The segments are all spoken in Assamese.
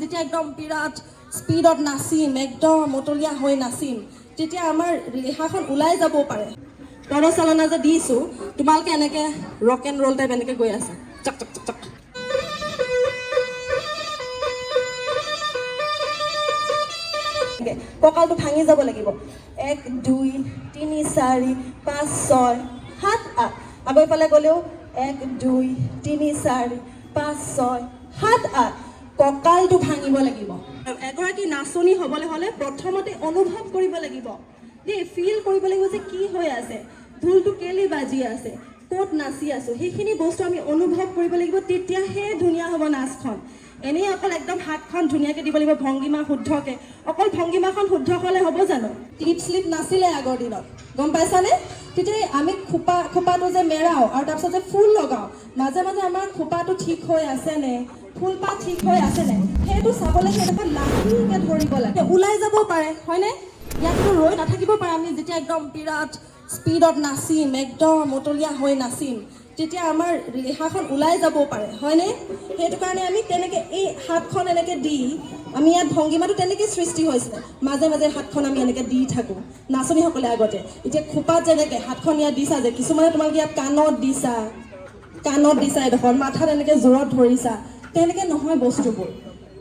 যেতিয়া একদম বিৰাট স্পীডত নাচিম, একদম মতলীয়া হৈ নাচিম, তেতিয়া আমাৰ ৰিহাখন ওলাই যাবও পাৰে। পদচালনা যে দিছোঁ, তোমালোকে এনেকৈ ৰক এণ্ড ৰোল টাইপ এনেকৈ গৈ আছা, চাক চাক চাক চাক। কঁকালটো ভাঙি যাব লাগিব। 1 2 3 4 5 6 7 8। আকৌ ইফালে গ'লেও 1 2 3 4 5 6 7 8। কঁকালটো ভাঙিব লাগিব। এগৰাকী নাচনী হ'বলৈ হ'লে প্ৰথমতে অনুভৱ কৰিব লাগিব দেই, ফিল কৰিব লাগিব যে কি হৈ আছে, ঢোলটো কেলে বাজি আছে, ক'ত নাচি আছোঁ, সেইখিনি বস্তু আমি অনুভৱ কৰিব লাগিব, তেতিয়াহে ধুনীয়া হ'ব নাচখন। এনেই অকল একদম হাতখন ধুনীয়াকৈ দিব লাগিব, ভংগীমা শুদ্ধকৈ। অকল ভংগীমাখন শুদ্ধ হ'লে হ'ব জানো? ক্লিপ শ্লিপ নাছিলে আগৰ দিনত, গম পাইছানে? তেতিয়া আমি খোপাটো যে মেৰাওঁ আৰু তাৰপিছত যে ফুল লগাওঁ, মাজে মাজে আমাৰ খোপাটো ঠিক হৈ আছেনে, ফুলপাত ঠিক হৈ আছেনে, সেইটো চাবলৈ সেইডোখৰ লাহেকৈ ধৰিব লাগে। ওলাই যাব পাৰে হয়নে? ইয়াততো ৰৈ নাথাকিব পাৰে। আমি যেতিয়া একদম বিৰাট স্পীডত নাচিম, একদম মতলীয়া হৈ নাচিম, তেতিয়া আমাৰ ৰিহাখন ওলাই যাবও পাৰে হয়নে? সেইটো কাৰণে আমি তেনেকৈ এই হাতখন এনেকৈ দি, আমি ইয়াত ভংগীমাটো তেনেকৈ সৃষ্টি হৈছিলে, মাজে মাজে হাতখন আমি এনেকৈ দি থাকোঁ নাচনীসকলে আগতে। এতিয়া খোপাত যেনেকৈ হাতখন ইয়াত দিছা যে, কিছুমানে তোমালোকে ইয়াত কাণত দিছা এডোখৰ, মাথাত এনেকৈ জোৰত ধৰিছা, তেনেকৈ নহয় বস্তুবোৰ।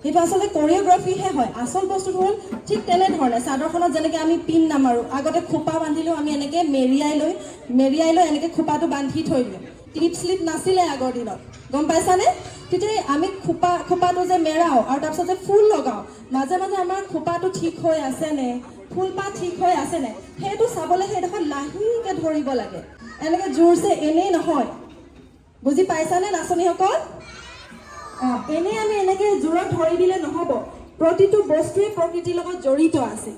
সেইটো আচলতে কৰিঅ'গ্ৰাফিহে হয়। আচল বস্তুটো হ'ল ঠিক তেনেধৰণে চাদৰখনত যেনেকৈ আমি পিন নামাৰোঁ, আগতে খোপা বান্ধিলেও আমি এনেকৈ মেৰিয়াই লৈ এনেকৈ খোপাটো বান্ধি থৈ দিওঁ। ক্লিপ শ্লিপ নাছিলে আগৰ দিনত, গম পাইছানে? তেতিয়া আমি খোপাটো যে মেৰাওঁ আৰু তাৰপিছত যে ফুল লগাওঁ, মাজে মাজে আমাৰ খোপাটো ঠিক হৈ আছেনে, ফুলপাত ঠিক হৈ আছেনে, সেইটো চাবলৈ সেইডোখৰ লাহেকৈ ধৰিব লাগে। এনেকৈ জোৰছে এনেই নহয়, বুজি পাইছানে নাচনীসকল? এনেই আমি এনেকৈ জোৰত ধৰি দিলে নহ'ব। প্ৰতিটো বস্তুৱেই প্ৰকৃতিৰ লগত জড়িত আছে,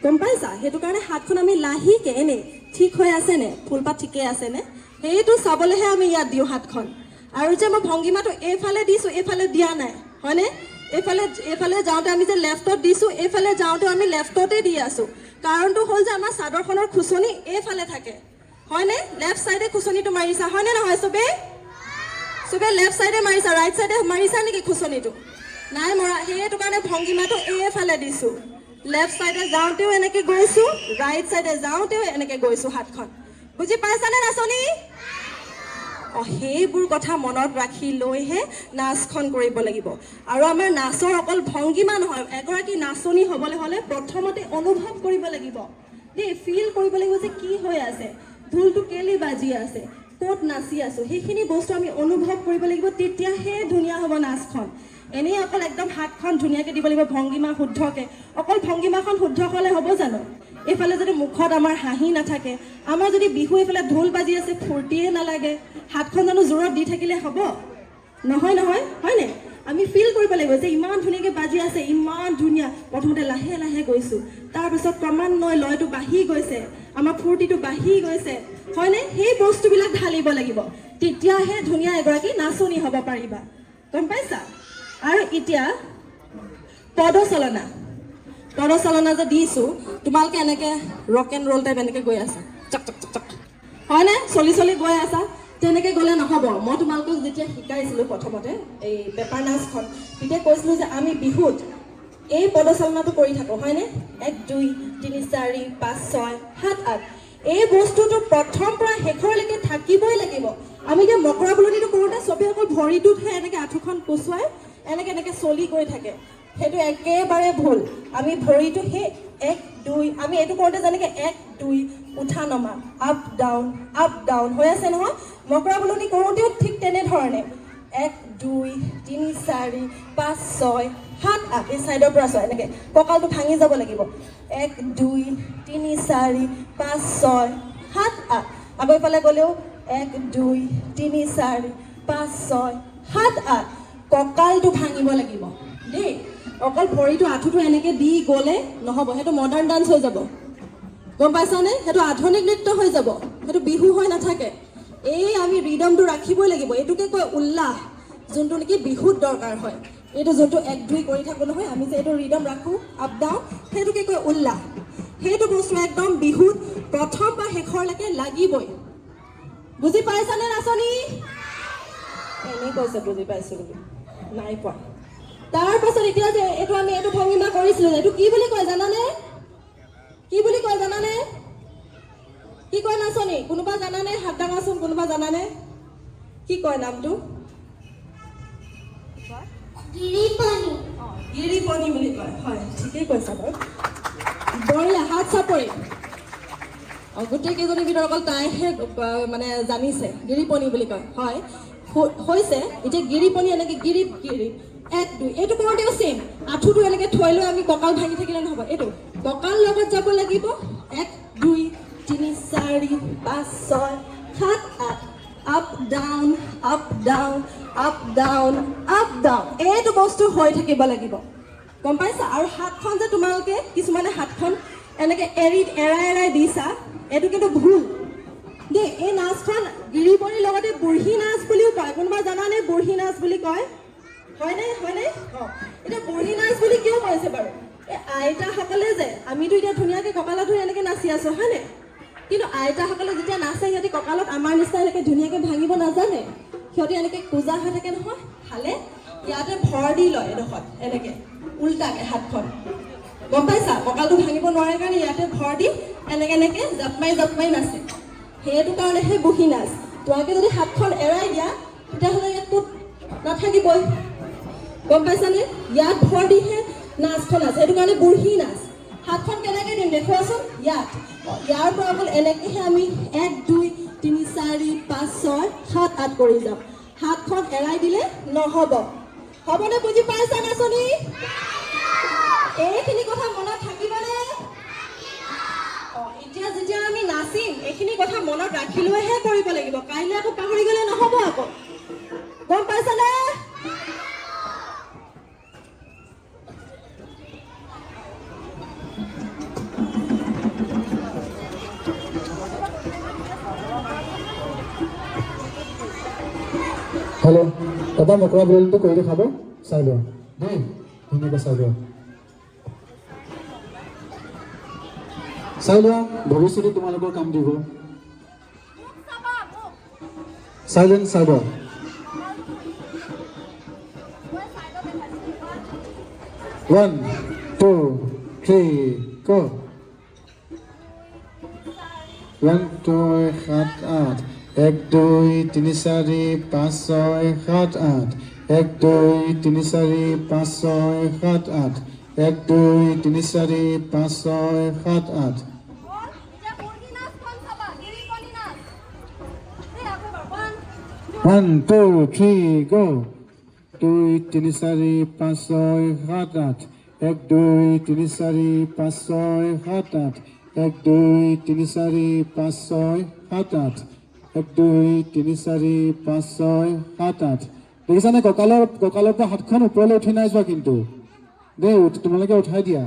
গম পাইছা? সেইটো কাৰণে হাতখন আমি লাহেকৈ এনেই ঠিক হৈ আছেনে, ফুলপাত ঠিকেই আছেনে, সেইটো চাবলৈহে আমি ইয়াত দিওঁ হাতখন। আৰু যে মই ভংগীমাটো এইফালে দিছোঁ, এইফালে দিয়া নাই হয়নে? এইফালে যাওঁতে আমি যে লেফ্টত দিছোঁ, এইফালে যাওঁতেও আমি লেফ্টতে দি আছোঁ। কাৰণটো হ'ল যে আমাৰ চাদৰখনৰ খুচনি এইফালে থাকে হয়নে? লেফ্ট ছাইডে খুচনিটো মাৰিছা হয়নে নহয়? চবেই লেফ্ট ছাইডে মাৰিছা, ৰাইট ছাইডে মাৰিছা নেকি খুচনিটো? নাই মৰা। সেইটো কাৰণে ভংগীমাটো এইফালে দিছোঁ, লেফ্ট ছাইডে যাওঁতেও এনেকৈ গৈছোঁ, ৰাইট ছাইডে যাওঁতেও এনেকৈ গৈছোঁ হাতখন। বুজি পাইছানে নাচনী? সেইবোৰ কথা মনত ৰাখি লৈহে নাচখন কৰিব লাগিব। আৰু আমাৰ নাচৰ অকল ভংগীমা নহয়, এগৰাকী নাচনী হ'বলৈ হ'লে প্ৰথমতে অনুভৱ কৰিব লাগিব দেই, ফিল কৰিব লাগিব যে কি হৈ আছে, ঢোলটো কেলে বাজি আছে, ক'ত নাচি আছোঁ, সেইখিনি বস্তু আমি অনুভৱ কৰিব লাগিব, তেতিয়াহে ধুনীয়া হ'ব নাচখন। এনেই অকল একদম হাতখন ধুনীয়াকৈ দিব লাগিব, ভংগীমা শুদ্ধকৈ। অকল ভংগীমাখন শুদ্ধ হ'লে হ'ব জানো? এইফালে যদি মুখত আমাৰ হাঁহি নাথাকে, আমাৰ যদি বিহু এইফালে ঢোল বাজি আছে, ফূৰ্তিয়ে নালাগে, হাতখন জানো জোৰত দি থাকিলে হ'ব? নহয় হয়নে? আমি ফিল কৰিব লাগিব যে ইমান ধুনীয়াকৈ বাজি আছে, ইমান ধুনীয়া। প্ৰথমতে লাহে লাহে গৈছোঁ, তাৰপিছত ক্ৰমান্বয়ে লয়টো বাঢ়ি গৈছে, আমাৰ ফূৰ্তিটো বাঢ়ি গৈছে হয়নে? সেই বস্তুবিলাক ঢালিব লাগিব, তেতিয়াহে ধুনীয়া এগৰাকী নাচনী হ'ব পাৰিবা, গম পাইছা? আৰু এতিয়া পদচালনা যে দিছোঁ, তোমালোকে এনেকৈ ৰক এণ্ড ৰোল টাইপ এনেকৈ গৈ আছা, চাক চাক চাক চাক হয়নে? চলি গৈ আছা, তেনেকৈ গ'লে নহ'ব। মই তোমালোকক যেতিয়া শিকাইছিলোঁ প্ৰথমতে এই পেপাৰ নাচখন, তেতিয়া কৈছিলোঁ যে আমি বিহুত এই পদচালনাটো কৰি থাকোঁ হয়নে? 1 2 3 4 5 6 7 8। এই বস্তুটো প্ৰথম পৰা শেষৰলৈকে থাকিবই লাগিব। আমি এতিয়া মকৰা বুলনিটো কৰোঁতে চবেই অকল ভৰিটোতহে এনেকৈ আঁঠুখন কুচুৱাই এনেকৈ চলি গৈ থাকে, সেইটো একেবাৰে ভুল। আমি ভৰিটো সেই 1 2, আমি এইটো কৰোঁতে যেনেকৈ 1 2 উঠা নমা, আপ ডাউন হৈ আছে নহয়? মকৰা বুলনি কৰোঁতেও ঠিক তেনেধৰণে 1 2 3 4 5 6 7 8, এই ছাইডৰ পৰা চোৱা, এনেকৈ কঁকালটো ভাঙি যাব লাগিব। 1 2 3 4 5 6 7 8। আকৌ ইফালে গ'লেও 1 2 3 4 5 6 7 8। কঁকালটো ভাঙিব লাগিব দেই। অকল ভৰিটো আঁঠুটো এনেকৈ দি গ'লে নহ'ব, সেইটো মডাৰ্ণ ডান্স হৈ যাব, গম পাইছানে? সেইটো আধুনিক নৃত্য হৈ যাব, সেইটো বিহু হৈ নাথাকে। এই আমি ৰিডমটো ৰাখিবই লাগিব। এইটোকে কয় উল্লাস, যোনটো নেকি বিহুত দৰকাৰ হয়। এইটো যোনটো 1 2 কৰি থাকোঁ নহয়, আমি যে এইটো ৰিডম ৰাখোঁ আপ ডাউন, সেইটোকে কয় উল্লাস। সেইটো বস্তু একদম বিহুত প্ৰথম বা শেষৰলৈকে লাগিবই। বুজি পাইছানে নাচনী? এনেই কৈছে বুজি পাইছোঁ বুলি, নাই পোৱা। তাৰ পাছত এতিয়া যে এইটো আমি এইটো ভংগিমা কৰিছিলোঁ এইটো কি বুলি কয় জানানে? কি বুলি কয় জানানে? কি কয় নাচনী? কোনোবা জানানে? হাত দাঙাচোন, কোনোবা জানানে? কি কয় নামটো? গিৰিপনি। গিৰিপনি বুলি কয়। হয়, ঠিকেই কৈছা বাৰু। বঢ়িয়া, হাত চাপৰি। গোটেই কেইজনীৰ ভিতৰত অকল তাইহে মানে জানিছে গিৰিপনি বুলি কয়। হয়, হৈছে। এতিয়া গিৰিপনি এনেকৈ গিৰি এক দুই এইটো কৰোঁতেও চেম। আঁঠুটো এনেকৈ থৈ লৈ আমি কঁকাল ভাঙি থাকিলে নহ'ব। এইটো কঁকাল লগত যাব লাগিব। 1 2 3 4 5 6 7 8 up down up down up down up down এইটো বস্তু হৈ থাকিব লাগিব। গম পাইছা? আৰু হাতখন যে তোমালোকে কিছুমানে হাতখন এনেকৈ এৰাই দিছা, এইটো কিন্তু ভুল দেই। এই নাচখন গিৰিপনিৰ লগতে বুঢ়ী নাচ বুলিও কয়। কোনোবা জানানে বুঢ়ী নাচ বুলি কয়? হয়নে? এতিয়া বুঢ়ী নাচ বুলি কিয় কৈছে বাৰু? এই আইতাসকলে যে আমিতো এতিয়া ধুনীয়াকৈ কঁকালত ধৰি এনেকৈ নাচি আছোঁ, হয়নে? কিন্তু আইতাসকলে যেতিয়া নাচে সিহঁতি কঁকালত আমাৰ নিচিনা এনেকৈ ধুনীয়াকৈ ভাঙিব নাজানে। সিহঁতি এনেকৈ কোজা হৈ থাকে নহয়, খালে ইয়াতে ভৰ দি লয় এডোখৰত এনেকৈ উল্টাকৈ হাতখন। গম পাইছা? কঁকালটো ভাঙিব নোৱাৰে কাৰণে ইয়াতে ভৰ দি এনেকৈ জাপ মাৰি নাচে। সেইটো কাৰণে সেই বুঢ়ী নাচ। তোমালোকে যদি হাতখন এৰাই দিয়া তেতিয়াহ'লে ইয়াত নাথাকিবই। গম পাইছানে? ইয়াত ভৰ দিহে নাচখন আছে, সেইটো কাৰণে বুঢ়ী নাচ। হাতখন কেনেকৈ দিম দেখুৱাচোন। ইয়াৰ পৰা অকল এনেকৈহে আমি 1 2 3 4 5 6 7 8 কৰি যাম। হাতখন এৰাই দিলে নহ'ব। হ'বনে? বুজি পাইছা নাচনী? এইখিনি কথা মনত থাকিবনে? এতিয়া যেতিয়া আমি নাচিম এইখিনি কথা মনত ৰাখি লৈহে কৰিব লাগিব। কাইলৈ আকৌ পাহৰি গ'লে নহ'ব আকৌ। গম পাইছানে? হেল্ল', এটা মকৰা বিড়ালটো কৰি দেখাব, চাই লোৱা দেই, ধুনীয়াকৈ চাই লোৱা। চাই লোৱা, ভৱিষ্যতে তোমালোকৰ কাম দিব। চাইলেণ্ট চাই লোৱা। One, 2, 3, go. 1 2 7 8 1 2 3 4 5 6 7 8 1 2 3 4 5 6 7 8 1 2 3 4 5 6 7 8 1 2 3 go 2 3 4 5 6 7 8 1 2 3 4 5 6 7 8 1 2 3 4 5 6 7 8 1 2 3 4 5 6 7 8 দেখিছানে? কঁকালৰ পৰা হাতখন ওপৰলৈ উঠি নাই যোৱা কিন্তু দেই, তোমালোকে উঠাই দিয়া।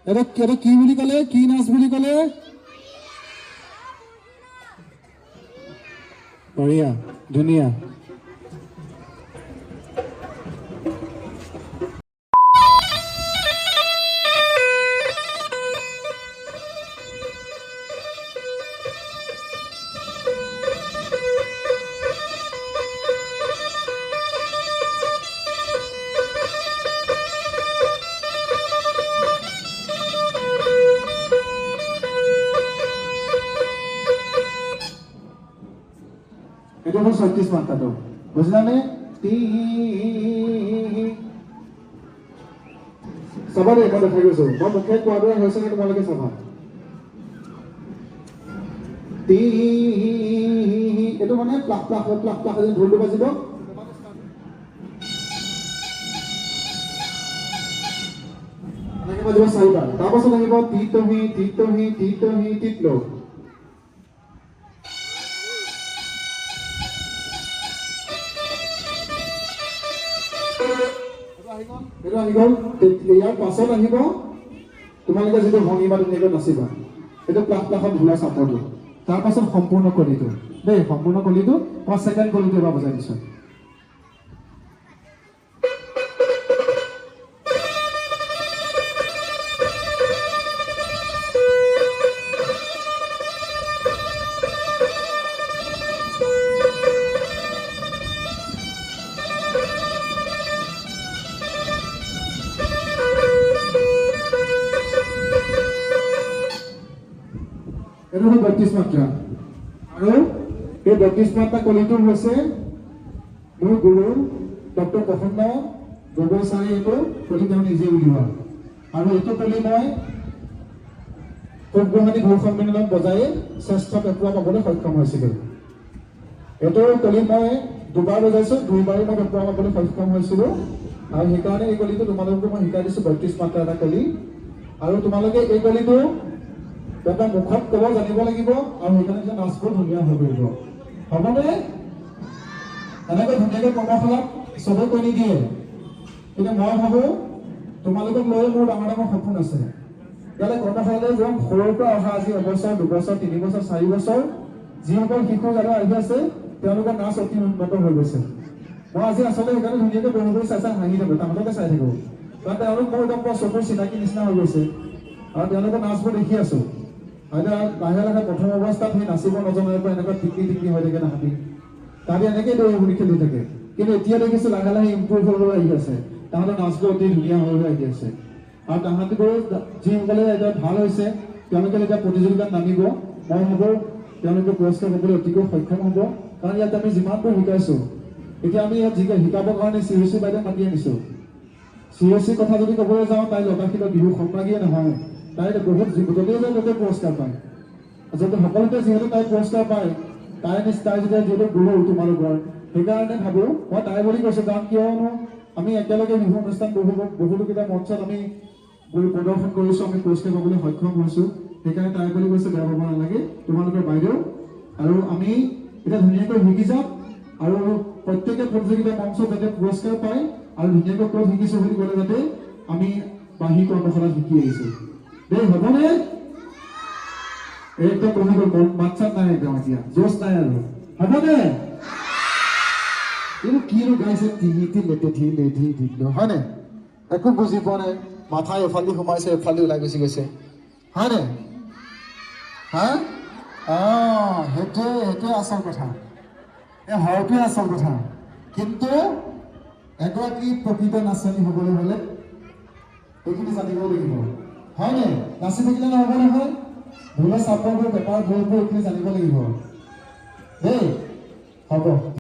এটা কি বুলি ক'লে? কি নাচ বুলি ক'লে? বঢ়িয়া, ধুনীয়া। itu pun 36 মাত্রা তো বুঝলানে? সবারে এখানে দেখা গেছে মই মুখে কোৱাদৰে হৈছে নে তোমালোকে চাবা। এইটো মানে প্লাক প্লাক ঢোলটো বাজিব। এনেকৈ বাজিব 4 বাৰ। তাৰপাছত আহিব টিটহি টিটহি টিটহি টিটলো। এইটো আহি গ'ল। ইয়াৰ পাছত আহিব তোমালোকে যিটো ভংগিমা ধুনীয়াকৈ নাচিবা, এইটো প্লাকত ঢোলা চাপৰটো। তাৰ পাছত সম্পূৰ্ণ কলিটো দেই, সম্পূৰ্ণ কলিটো 5 ছেকেণ্ড কলিটো এবাৰ বজাই দিছোঁ। এইটো হ'ল 32 মাত্ৰা আৰু এই 32 মাত্ৰা কলিটো হৈছে মোৰ গুৰু ডক্টৰ প্ৰসন্ন গগৈচাৰী এইটো কলি তেওঁ নিজে উলিওৱা আৰু এইটো কলি মই গুৱাহাটী ঘোষ সন্মিলনত বজাই শ্ৰেষ্ঠ পেপুৱা পাবলৈ সক্ষম হৈছিলোঁ এইটো কলি মই দুবাৰ বজাইছোঁ দুইবাৰেই মই পেপুৱা পাবলৈ সক্ষম হৈছিলোঁ আৰু সেইকাৰণে এই কলিটো তোমালোকক মই শিকাই দিছোঁ 32 মাত্ৰা এটা কলি আৰু তোমালোকে এই কলিটো এটা মুখত ক'ব জানিব লাগিব আৰু সেইকাৰণে নাচবোৰ ধুনীয়া হৈ পৰিব হ'বনে এনেকৈ ধুনীয়াকৈ কৰ্মশালাত চবে কৈ নিদিয়ে কিন্তু মই ভাবোঁ তোমালোকক লৈ মোৰ ডাঙৰ ডাঙৰ সপোন আছে ইয়াতে কৰ্মশালালৈ যোৱা সৰুৰ পৰা অহা আজি এবছৰ 2 বছৰ 3 বছৰ 4 বছৰ যিসকল শিশু যাৰা আহি আছে তেওঁলোকৰ নাচ অতি উন্নত হৈ গৈছে মই আজি আচলতে সেইকাৰণে ধুনীয়াকৈ বহি বহি চাই হাঁহি থাকোঁ তাহাঁতকে চাই থাকোঁ কাৰণ তেওঁলোক মোৰ একদম চকুৰ চিনাকি নিচিনা হৈ গৈছে আৰু তেওঁলোকৰ নাচবোৰ দেখি আছোঁ আৰু লাহে লাহে প্ৰথম অৱস্থাত সেই নাচিব নজনাৰ পৰা এনেকুৱা টিকি টিকি হৈ থাকে তাহাঁতি তাহাঁতি এনেকেই দৌৰি ঘূৰি খেলি থাকে কিন্তু এতিয়া দেখিছোঁ লাহে লাহে ইম্প্ৰুভ হৈ আহি আছে তাহাঁতৰ নাচবোৰ অতি ধুনীয়া হৈ আহি আছে আৰু তাহাঁতিবোৰ যিসকলে এতিয়া ভাল হৈছে তেওঁলোকে এতিয়া প্ৰতিযোগিতাত নামিব মই ভাবোঁ তেওঁলোকে পুৰস্কাৰ পাবলৈ অতিকৈ সক্ষম হ'ব কাৰণ ইয়াত আমি যিমানবোৰ শিকাইছোঁ এতিয়া আমি ইয়াত শিকাবৰ কাৰণে COC বাইদেউ মাতি আনিছোঁ COC কথা যদি ক'বলৈ যাওঁ তাই লতাশিলত বিহু সম্ৰাগীয়ে নহয় তাই বহুত য'তেই যায় ত'তেই পুৰস্কাৰ পায় যাতে সকলোতে যিহেতু তাই পুৰস্কাৰ পায় তাই যেতিয়া যিহেতু গুৰু তোমালোকৰ সেইকাৰণে ভাবোঁ মই তাই বুলি কৈছোঁ কাৰণ কিয়নো আমি একেলগে বিহু অনুষ্ঠান বহুলোকেইটা মঞ্চত আমি প্ৰদৰ্শন কৰিছোঁ আমি পুৰস্কাৰ পাবলৈ সক্ষম হৈছোঁ সেইকাৰণে তাই বুলি কৈছে বেয়া পাব নালাগে তোমালোকৰ বাইদেউ আৰু আমি এতিয়া ধুনীয়াকৈ শিকি যাম আৰু প্ৰত্যেকে প্ৰতিযোগিতা মঞ্চত যাতে পুৰস্কাৰ পায় আৰু ধুনীয়াকৈ ক'ত শিকিছোঁ বুলি ক'লে যাতে আমি বাঁহী কৰ্মশালাত শিকি আহিছোঁ দেই হ'বনে একদম তোমালোকৰ মাত চাত নাই একদম এতিয়া জোচ নাই আৰু হ'বনে এইটো কিনো গাইছে টিহিটি লেটেঠি লেধি ঢিকলো হয়নে একো বুজি পোৱা নাই মাথা এফালি সোমাইছে এফালি ওলাই গুচি গৈছে হয়নে হা সেইটোৱে আচল কথা এই হয়টোৱে আচল কথা কিন্তু এগৰাকী প্ৰকৃত নাচনী হ'বলৈ হ'লে এইখিনি জানিব লাগিব হয়নে নাচি থাকিলে নহ'ব নহয় ঢোলে চাপৰবোৰ পেপাৰ বলবোৰ এইখিনি জানিব লাগিব দেই হ'ব